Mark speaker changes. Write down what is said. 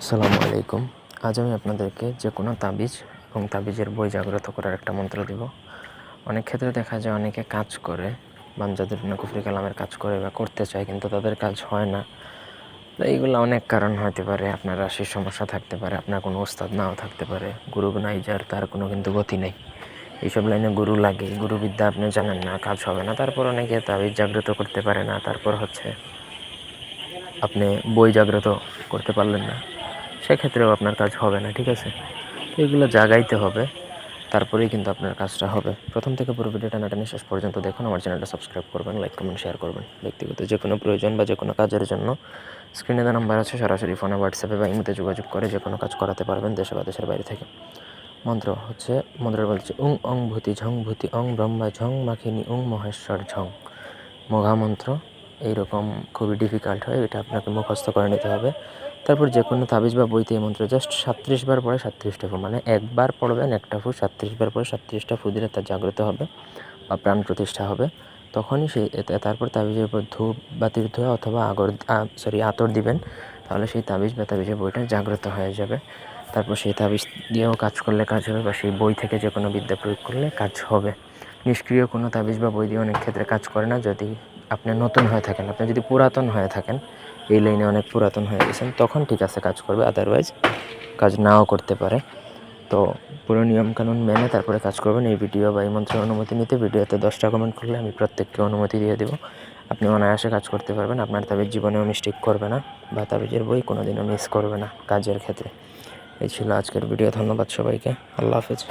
Speaker 1: আসসালামু আলাইকুম। আজ আমি আপনাদেরকে যে কোনো তাবিজ এবং তাবিজের বই জাগ্রত করার একটা মন্ত্র দেব। অনেক ক্ষেত্রে দেখা যায় অনেকে কাজ করে বা যাদের কুফরি কালামের কাজ করে বা করতে চায় কিন্তু তাদের কাজ হয় না। তো এইগুলো অনেক কারণ হতে পারে। আপনার রাশির সমস্যা থাকতে পারে, আপনার কোনো ওস্তাদ নাও থাকতে পারে, গুরু নাই যার তার কোনো কিন্তু গতি নেই। এইসব লাইনে গুরু লাগে, গুরুবিদ্যা আপনি জানেন না, কাজ হবে না। তারপর অনেকে তাবিজ জাগ্রত করতে পারে না। তারপর হচ্ছে আপনি বই জাগ্রত করতে পারলেন না, সেক্ষেত্রেও আপনার কাজ হবে না, ঠিক আছে? তো এগুলো জাগাইতে হবে, তারপরেই কিন্তু আপনার কাজটা হবে। প্রথম থেকে পুরো ভিডিওটা নাটানি শেষ পর্যন্ত দেখুন। আমার চ্যানেলটা সাবস্ক্রাইব করবেন, লাইক কমেন্ট শেয়ার করবেন। ব্যক্তিগত যে কোনো প্রয়োজন বা যে কোনো কাজের জন্য স্ক্রিনে দেওয়া নাম্বার আছে, সরাসরি ফোনে, হোয়াটসঅ্যাপে বা ইমেতে যোগাযোগ করে যে কোনো কাজ করাতে পারবেন, দেশে বা দেশের বাইরে থেকে। মন্ত্র হচ্ছে, মন্ত্র বলছে উং অং ভূতি ঝং ভূতি অং ব্রহ্মা ঝং মাখিনী উং মহেশ্বর ঝং। মহামন্ত্র এইরকম খুবই ডিফিকাল্ট হয়, এটা আপনাকে মুখস্থ করে নিতে হবে। তারপর যে কোনো তাবিজ বা বইতে এই মন্ত্র জাস্ট 37 বার পরে 37টা ফু, মানে একবার পড়বেন একটা ফু, 37 বার পরে 37টা ফু দিলে তার জাগ্রত হবে বা প্রাণ প্রতিষ্ঠা হবে। তখনই সেই তারপর তাবিজের উপর ধূপ বাতির ধোঁয়া অথবা আতর দিবেন, তাহলে সেই তাবিজ বা তাবিজের বইটা জাগ্রত হয়ে যাবে। তারপর সেই তাবিজ দিয়েও কাজ করলে কাজ হবে, বা সেই বই থেকে যে কোনো বিদ্যা প্রয়োগ করলে কাজ হবে। নিষ্ক্রিয় কোনো তাবিজ বা বই দিয়ে অনেক ক্ষেত্রে কাজ করে না। যদি আপনি নতুন হয়ে থাকেন, আপনি যদি পুরাতন হয়ে থাকেন, এই লাইনে অনেক পুরাতন হয়ে গেছেন, তখন ঠিক আছে কাজ করবে, আদারওয়াইজ কাজ নাও করতে পারে। তো পুরো নিয়মকানুন মেনে তারপরে কাজ করবেন। এই ভিডিও বা এই মন্ত্রের অনুমতি নিতে ভিডিওতে 10টা কমেন্ট করলে আমি প্রত্যেককে অনুমতি দিয়ে দেবো। আপনি অনায়াসে কাজ করতে পারবেন, আপনার তাবিজ জীবনেও মিস্টেক করবে না বা তাবিজের বই কোনোদিনও মিস করবে না কাজের ক্ষেত্রে। এই ছিল আজকের ভিডিও। ধন্যবাদ সবাইকে। আল্লাহ হাফেজ।